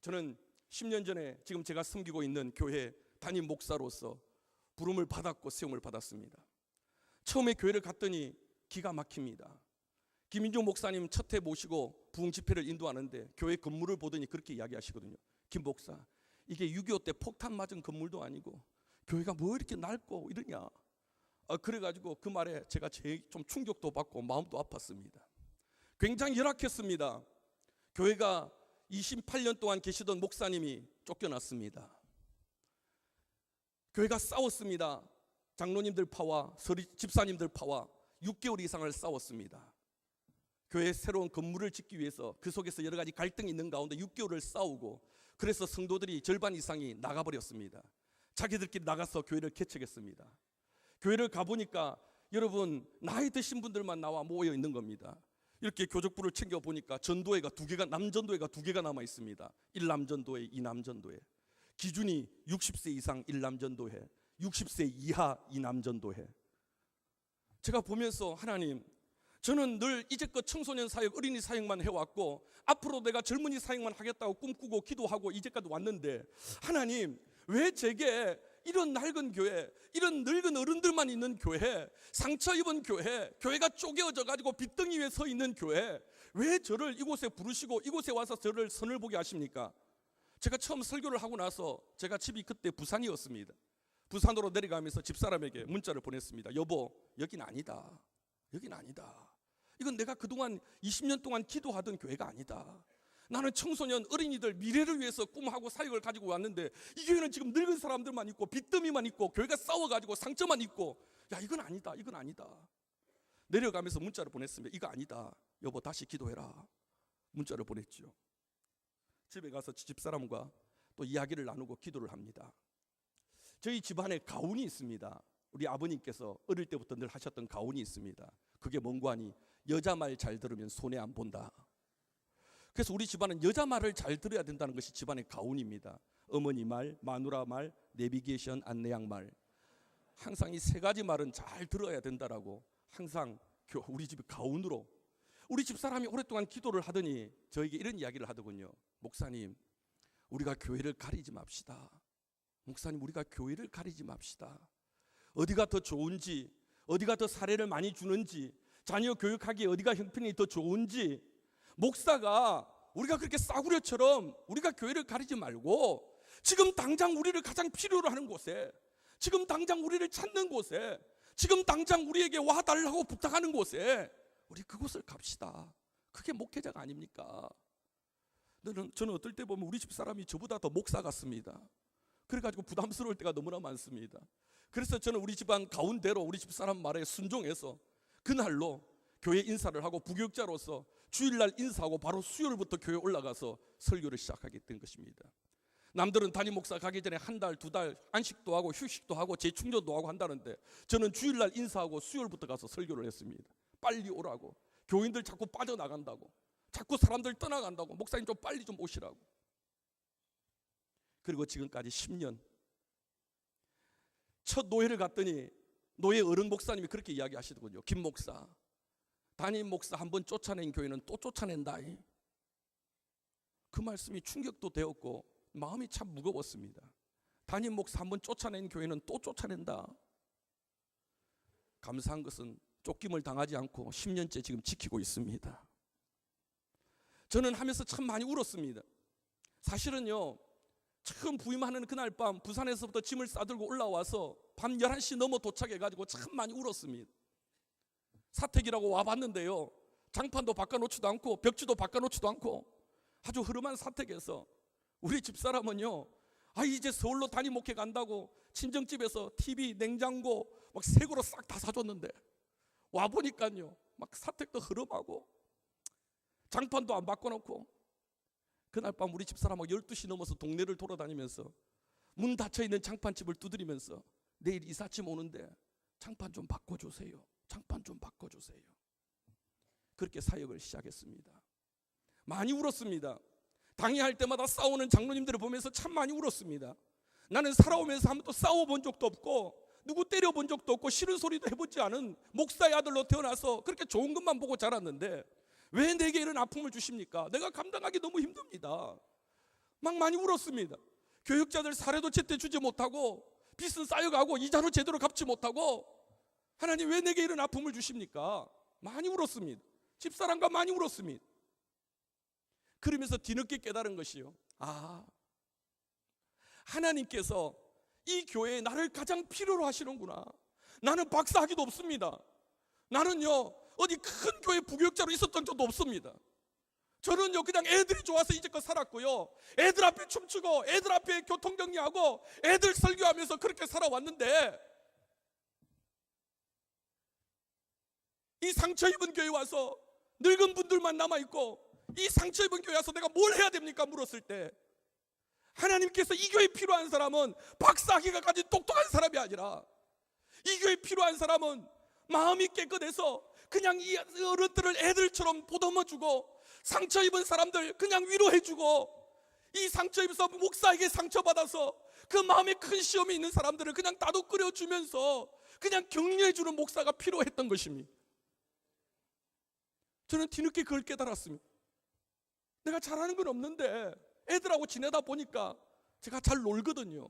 저는 10년 전에 지금 제가 섬기고 있는 교회 담임 목사로서 부름을 받았고 세움을 받았습니다. 처음에 교회를 갔더니 기가 막힙니다. 김인중 목사님 첫 해 모시고 부흥 집회를 인도하는데 교회 건물을 보더니 그렇게 이야기하시거든요. 김 목사, 이게 6.25 때 폭탄 맞은 건물도 아니고 교회가 뭐 이렇게 낡고 이러냐. 그래가지고 그 말에 제가 제일 좀 충격도 받고 마음도 아팠습니다. 굉장히 열악했습니다. 교회가 28년 동안 계시던 목사님이 쫓겨났습니다. 교회가 싸웠습니다. 장로님들 파와 집사님들 파와 6개월 이상을 싸웠습니다. 교회 새로운 건물을 짓기 위해서 그 속에서 여러 가지 갈등이 있는 가운데 6개월을 싸우고, 그래서 성도들이 절반 이상이 나가버렸습니다. 자기들끼리 나가서 교회를 개척했습니다. 교회를 가보니까 여러분, 나이 드신 분들만 나와 모여 있는 겁니다. 이렇게 교적부를 챙겨보니까 전도회가 2개가, 남전도회가 2개가 남아 있습니다. 1남전도회, 2남전도회. 기준이 60세 이상 1남전도회, 60세 이하 2남전도회. 제가 보면서 하나님, 저는 늘 이제껏 청소년 사역, 어린이 사역만 해왔고 앞으로 내가 젊은이 사역만 하겠다고 꿈꾸고 기도하고 이제까지 왔는데, 하나님 왜 제게 이런 낡은 교회, 이런 늙은 어른들만 있는 교회, 상처 입은 교회, 교회가 쪼개어져 가지고 빚덩이 위에 서 있는 교회, 왜 저를 이곳에 부르시고 이곳에 와서 저를 선을 보게 하십니까? 제가 처음 설교를 하고 나서, 제가 집이 그때 부산이었습니다. 부산으로 내려가면서 집사람에게 문자를 보냈습니다. 여보, 여긴 아니다. 여긴 아니다. 이건 내가 그동안 20년 동안 기도하던 교회가 아니다. 나는 청소년, 어린이들 미래를 위해서 꿈하고 사역을 가지고 왔는데 이 교회는 지금 늙은 사람들만 있고 빚더미만 있고 교회가 싸워가지고 상처만 있고, 야, 이건 아니다. 이건 아니다. 내려가면서 문자를 보냈습니다. 이거 아니다. 여보, 다시 기도해라. 문자를 보냈죠. 집에 가서 집사람과 또 이야기를 나누고 기도를 합니다. 저희 집안에 가훈이 있습니다. 우리 아버님께서 어릴 때부터 늘 하셨던 가훈이 있습니다. 그게 뭔고 하니, 여자 말 잘 들으면 손해 안 본다. 그래서 우리 집안은 여자 말을 잘 들어야 된다는 것이 집안의 가훈입니다. 어머니 말, 마누라 말, 내비게이션 안내양 말, 항상 이 세 가지 말은 잘 들어야 된다라고 항상 우리 집이 가훈으로. 우리 집사람이 오랫동안 기도를 하더니 저에게 이런 이야기를 하더군요. 목사님, 우리가 교회를 가리지 맙시다. 목사님, 우리가 교회를 가리지 맙시다. 어디가 더 좋은지, 어디가 더 사례를 많이 주는지, 자녀 교육하기에 어디가 형편이 더 좋은지, 목사가 우리가 그렇게 싸구려처럼 우리가 교회를 가리지 말고 지금 당장 우리를 가장 필요로 하는 곳에, 지금 당장 우리를 찾는 곳에, 지금 당장 우리에게 와달라고 부탁하는 곳에 우리 그곳을 갑시다. 그게 목회자가 아닙니까? 저는 어떨 때 보면 우리 집 사람이 저보다 더 목사 같습니다. 그래가지고 부담스러울 때가 너무나 많습니다. 그래서 저는 우리 집안 가운데로 우리 집 사람 말에 순종해서 그날로 교회 인사를 하고 부교육자로서 주일날 인사하고 바로 수요일부터 교회 올라가서 설교를 시작하게 된 것입니다. 남들은 담임 목사 가기 전에 한 달, 두 달 안식도 하고 휴식도 하고 재충전도 하고 한다는데 저는 주일날 인사하고 수요일부터 가서 설교를 했습니다. 빨리 오라고, 교인들 자꾸 빠져나간다고, 자꾸 사람들 떠나간다고, 목사님 좀 빨리 좀 오시라고. 그리고 지금까지 10년. 첫 노예를 갔더니 노예 어른 목사님이 그렇게 이야기하시더군요. 김 목사, 담임 목사 한번 쫓아낸 교회는 또 쫓아낸다. 그 말씀이 충격도 되었고 마음이 참 무거웠습니다. 담임 목사 한번 쫓아낸 교회는 또 쫓아낸다. 감사한 것은 쫓김을 당하지 않고 10년째 지금 지키고 있습니다. 저는 하면서 참 많이 울었습니다. 사실은요, 처음 부임하는 그날 밤 부산에서부터 짐을 싸들고 올라와서 밤 11시 넘어 도착해가지고 참 많이 울었습니다. 사택이라고 와봤는데요, 장판도 바꿔놓지도 않고 벽지도 바꿔놓지도 않고 아주 흐름한 사택에서 우리 집사람은요, 이제 서울로 담임 목회 간다고 친정집에서 TV, 냉장고 막 새거로 싹 다 사줬는데 와보니까요, 막 사택도 흐름하고 장판도 안 바꿔놓고, 그날 밤 우리 집사람하고 12시 넘어서 동네를 돌아다니면서 문 닫혀있는 장판집을 두드리면서 내일 이삿짐 오는데 장판 좀 바꿔주세요. 장판 좀 바꿔주세요. 그렇게 사역을 시작했습니다. 많이 울었습니다. 당회할 때마다 싸우는 장로님들을 보면서 참 많이 울었습니다. 나는 살아오면서 한 번도 싸워본 적도 없고 누구 때려본 적도 없고 싫은 소리도 해보지 않은 목사의 아들로 태어나서 그렇게 좋은 것만 보고 자랐는데 왜 내게 이런 아픔을 주십니까? 내가 감당하기 너무 힘듭니다. 막 많이 울었습니다. 교육자들 사례도 제때 주지 못하고 빚은 쌓여가고 이자도 제대로 갚지 못하고 하나님 왜 내게 이런 아픔을 주십니까? 많이 울었습니다. 집사람과 많이 울었습니다. 그러면서 뒤늦게 깨달은 것이요, 하나님께서 이 교회에 나를 가장 필요로 하시는구나. 나는 박사학위도 없습니다. 나는요 어디 큰 교회 부교육자로 있었던 적도 없습니다. 저는요 그냥 애들이 좋아서 이제껏 살았고요, 애들 앞에 춤추고 애들 앞에 교통정리하고 애들 설교하면서 그렇게 살아왔는데 이 상처 입은 교회 와서 늙은 분들만 남아있고 이 상처 입은 교회 와서 내가 뭘 해야 됩니까? 물었을 때 하나님께서 이 교회에 필요한 사람은 박사학위가 가진 똑똑한 사람이 아니라 이 교회에 필요한 사람은 마음이 깨끗해서 그냥 이 어른들을 애들처럼 보듬어주고 상처 입은 사람들 그냥 위로해주고 이 상처 입어서 목사에게 상처받아서 그 마음에 큰 시험이 있는 사람들을 그냥 다독거려주면서 그냥 격려해주는 목사가 필요했던 것입니다. 저는 뒤늦게 그걸 깨달았습니다. 내가 잘하는 건 없는데 애들하고 지내다 보니까 제가 잘 놀거든요.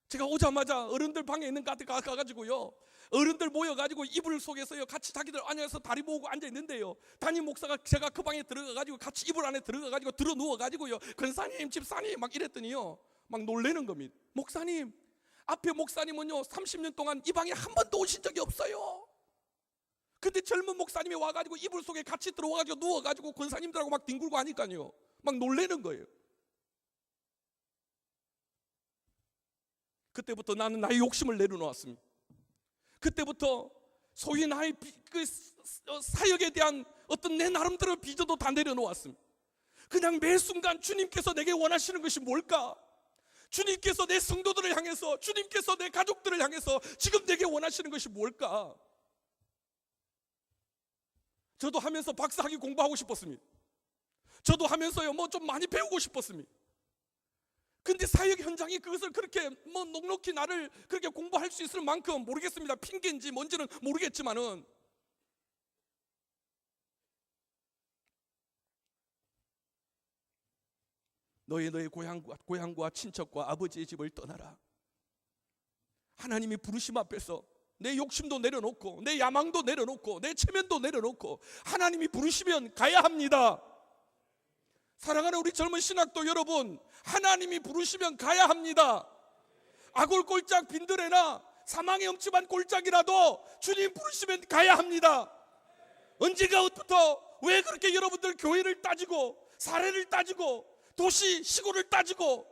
제가 오자마자 어른들 방에 있는 데 가가지고요, 어른들 모여가지고 이불 속에서요 같이 자기들 안에서 다리 모으고 앉아있는데요, 담임 목사가 제가 그 방에 들어가가지고 같이 이불 안에 들어가가지고 들어 누워가지고요, 권사님 집사님 막 이랬더니요 막 놀래는 겁니다. 목사님 앞에 목사님은요 30년 동안 이 방에 한 번도 오신 적이 없어요. 근데 젊은 목사님이 와가지고 이불 속에 같이 들어와가지고 누워가지고 권사님들하고 막 뒹굴고 하니까요 막 놀래는 거예요. 그때부터 나는 나의 욕심을 내려놓았습니다. 그때부터 소위 나의 그 사역에 대한 어떤 내 나름대로 비전도 다 내려놓았습니다. 그냥 매 순간 주님께서 내게 원하시는 것이 뭘까? 주님께서 내 성도들을 향해서, 주님께서 내 가족들을 향해서 지금 내게 원하시는 것이 뭘까? 저도 하면서 박사학위 공부하고 싶었습니다. 저도 하면서요 뭐 좀 많이 배우고 싶었습니다. 근데 사역 현장이 그것을 그렇게 뭐 넉넉히 나를 그렇게 공부할 수 있을 만큼, 모르겠습니다, 핑계인지 뭔지는 모르겠지만은 너의 고향과 친척과 아버지의 집을 떠나라. 하나님이 부르심 앞에서 내 욕심도 내려놓고 내 야망도 내려놓고 내 체면도 내려놓고 하나님이 부르시면 가야 합니다. 사랑하는 우리 젊은 신학도 여러분, 하나님이 부르시면 가야 합니다. 아골골짝 빈들에나 사망의 엄침한 골짜기라도 주님 부르시면 가야 합니다. 언제가부터 왜 그렇게 여러분들 교회를 따지고 사례를 따지고 도시 시골을 따지고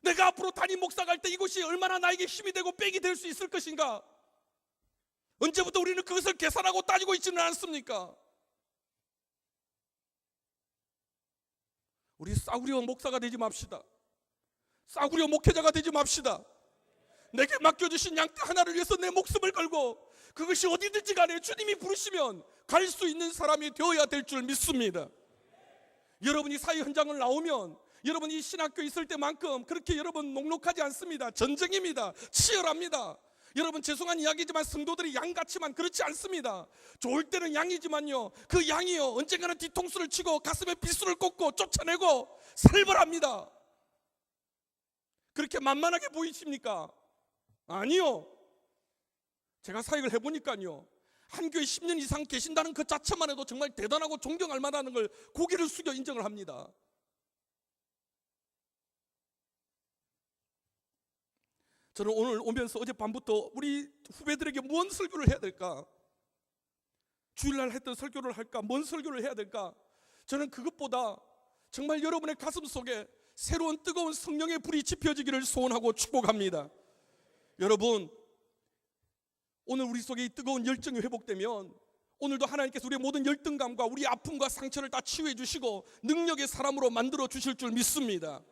내가 앞으로 담임 목사 갈 때 이것이 얼마나 나에게 힘이 되고 백이 될 수 있을 것인가? 언제부터 우리는 그것을 계산하고 따지고 있지는 않습니까? 우리 싸구려 목사가 되지 맙시다. 싸구려 목회자가 되지 맙시다. 내게 맡겨주신 양떼 하나를 위해서 내 목숨을 걸고 그것이 어디든지 간에 주님이 부르시면 갈 수 있는 사람이 되어야 될 줄 믿습니다. 여러분이 사회 현장을 나오면 여러분이 신학교에 있을 때만큼 그렇게 여러분 녹록하지 않습니다. 전쟁입니다. 치열합니다. 여러분 죄송한 이야기지만 성도들이 양같이만 그렇지 않습니다. 좋을 때는 양이지만요 그 양이요 언젠가는 뒤통수를 치고 가슴에 비수를 꽂고 쫓아내고 살벌합니다. 그렇게 만만하게 보이십니까? 아니요. 제가 사역을 해보니까요 한 교회 10년 이상 계신다는 그 자체만 해도 정말 대단하고 존경할 만하는 걸 고개를 숙여 인정을 합니다. 저는 오늘 오면서 어젯밤부터 우리 후배들에게 무슨 설교를 해야 될까? 주일날 했던 설교를 할까? 뭔 설교를 해야 될까? 저는 그것보다 정말 여러분의 가슴 속에 새로운 뜨거운 성령의 불이 지펴지기를 소원하고 축복합니다. 여러분, 오늘 우리 속에 이 뜨거운 열정이 회복되면 오늘도 하나님께서 우리의 모든 열등감과 우리 아픔과 상처를 다 치유해 주시고 능력의 사람으로 만들어 주실 줄 믿습니다.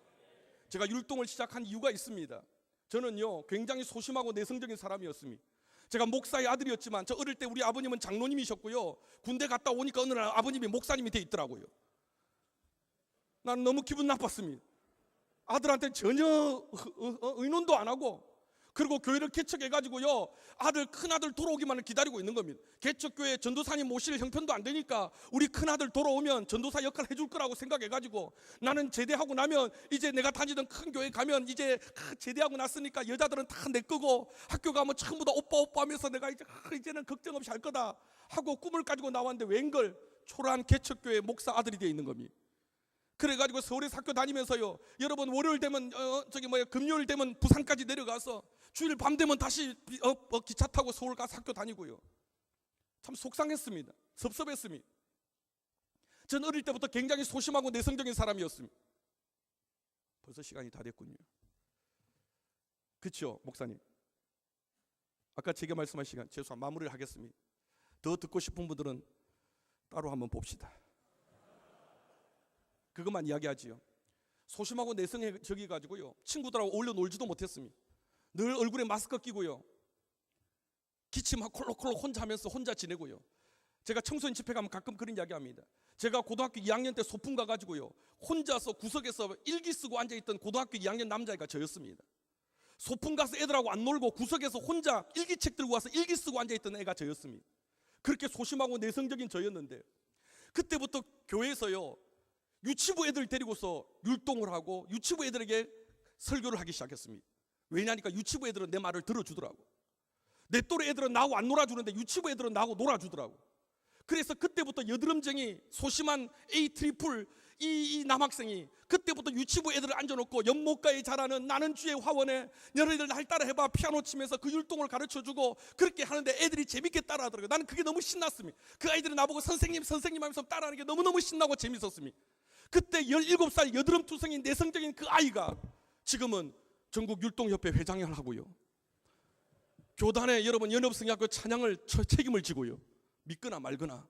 제가 율동을 시작한 이유가 있습니다. 저는요 굉장히 소심하고 내성적인 사람이었습니다. 제가 목사의 아들이었지만 저 어릴 때 우리 아버님은 장로님이셨고요 군대 갔다 오니까 어느 날 아버님이 목사님이 돼 있더라고요. 난 너무 기분 나빴습니다. 아들한테 전혀 의논도 안 하고, 그리고 교회를 개척해가지고요 큰아들 돌아오기만을 기다리고 있는 겁니다. 개척교회 전도사님 모실 형편도 안 되니까 우리 큰아들 돌아오면 전도사 역할 해줄 거라고 생각해가지고 나는 제대하고 나면 이제 내가 다니던 큰 교회 가면 이제 제대하고 났으니까 여자들은 다 내 거고 학교 가면 전부 다 오빠 하면서 내가 이제는 걱정 없이 할 거다 하고 꿈을 가지고 나왔는데 웬걸 초라한 개척교회 목사 아들이 되어 있는 겁니다. 그래가지고 서울에서 학교 다니면서요 여러분 월요일 되면 금요일 되면 부산까지 내려가서 주일 밤 되면 다시 기차 타고 서울 가서 학교 다니고요. 참 속상했습니다. 섭섭했습니다. 전 어릴 때부터 굉장히 소심하고 내성적인 사람이었습니다. 벌써 시간이 다 됐군요. 그렇죠 목사님? 아까 제가 말씀한 시간 죄송합니다. 마무리를 하겠습니다. 더 듣고 싶은 분들은 따로 한번 봅시다. 그것만 이야기하지요. 소심하고 내성적이 가지고요 친구들하고 어울려 놀지도 못했습니다. 늘 얼굴에 마스크 끼고요 기침하고 콜록콜록 혼자 하면서 혼자 지내고요. 제가 청소년 집회 가면 가끔 그런 이야기 합니다. 제가 고등학교 2학년 때 소풍 가가지고요 혼자서 구석에서 일기 쓰고 앉아있던 고등학교 2학년 남자애가 저였습니다. 소풍 가서 애들하고 안 놀고 구석에서 혼자 일기책 들고 와서 일기 쓰고 앉아있던 애가 저였습니다. 그렇게 소심하고 내성적인 저였는데 그때부터 교회에서요 유치부 애들 데리고서 율동을 하고 유치부 애들에게 설교를 하기 시작했습니다. 왜냐니까 유치부 애들은 내 말을 들어주더라고. 내 또래 애들은 나하고 안 놀아주는데 유치부 애들은 나하고 놀아주더라고. 그래서 그때부터 여드름쟁이 소심한 A 트리플 이 남학생이 그때부터 유치부 애들을 앉아놓고 연못가에 자라는 나는 주의 화원에 너희들 날 따라 해봐 피아노 치면서 그 율동을 가르쳐주고 그렇게 하는데 애들이 재밌게 따라하더라고요. 나는 그게 너무 신났습니다. 그 아이들이 나보고 선생님 선생님 하면서 따라하는 게 너무너무 신나고 재밌었습니다. 그때 17살 여드름투성이 내성적인 그 아이가 지금은 전국 율동협회 회장을 하고요, 교단에 여러분 연합성악교 찬양을 책임을 지고요. 믿거나 말거나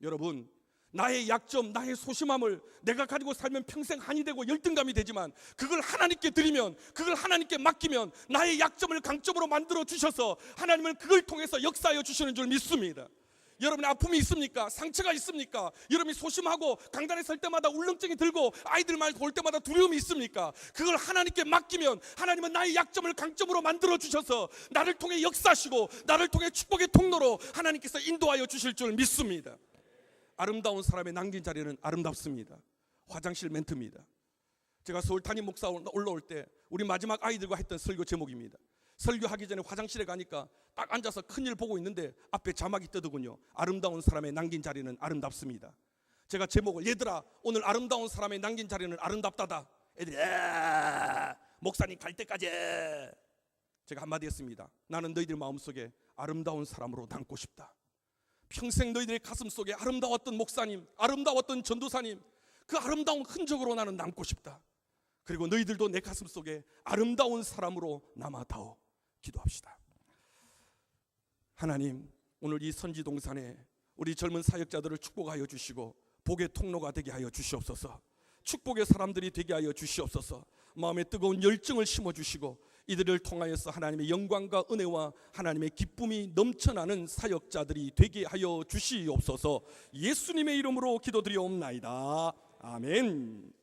여러분, 나의 약점, 나의 소심함을 내가 가지고 살면 평생 한이 되고 열등감이 되지만 그걸 하나님께 드리면, 그걸 하나님께 맡기면 나의 약점을 강점으로 만들어 주셔서 하나님은 그걸 통해서 역사하여 주시는 줄 믿습니다. 여러분의 아픔이 있습니까? 상처가 있습니까? 여러분이 소심하고 강단에 설 때마다 울렁증이 들고 아이들 말 볼 때마다 두려움이 있습니까? 그걸 하나님께 맡기면 하나님은 나의 약점을 강점으로 만들어 주셔서 나를 통해 역사하시고 나를 통해 축복의 통로로 하나님께서 인도하여 주실 줄 믿습니다. 아름다운 사람의 남긴 자리는 아름답습니다. 화장실 멘트입니다. 제가 서울 담임 목사 올라올 때 우리 마지막 아이들과 했던 설교 제목입니다. 설교하기 전에 화장실에 가니까 딱 앉아서 큰일 보고 있는데 앞에 자막이 뜨더군요. 아름다운 사람의 남긴 자리는 아름답습니다. 제가 제목을, 얘들아 오늘 아름다운 사람의 남긴 자리는 아름답다다. 애들이 목사님 갈 때까지 제가 한마디 했습니다. 나는 너희들 마음속에 아름다운 사람으로 남고 싶다. 평생 너희들의 가슴 속에 아름다웠던 목사님, 아름다웠던 전도사님, 그 아름다운 흔적으로 나는 남고 싶다. 그리고 너희들도 내 가슴 속에 아름다운 사람으로 남아다오. 기도합시다. 하나님, 오늘 이 선지동산에 우리 젊은 사역자들을 축복하여 주시고 복의 통로가 되게 하여 주시옵소서. 축복의 사람들이 되게 하여 주시옵소서. 마음에 뜨거운 열정을 심어주시고 이들을 통하여서 하나님의 영광과 은혜와 하나님의 기쁨이 넘쳐나는 사역자들이 되게 하여 주시옵소서. 예수님의 이름으로 기도드리옵나이다. 아멘.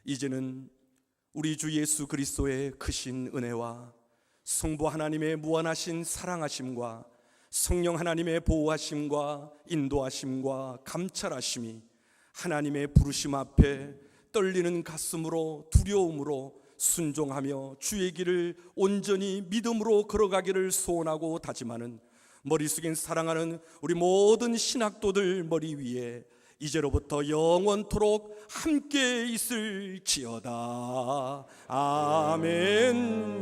이제는 우리 주 예수 그리스도의 크신 은혜와 성부 하나님의 무한하신 사랑하심과 성령 하나님의 보호하심과 인도하심과 감찰하심이 하나님의 부르심 앞에 떨리는 가슴으로 두려움으로 순종하며 주의 길을 온전히 믿음으로 걸어가기를 소원하고 다짐하는 머릿속엔 사랑하는 우리 모든 신학도들 머리 위에 이제로부터 영원토록 함께 있을지어다. 아멘.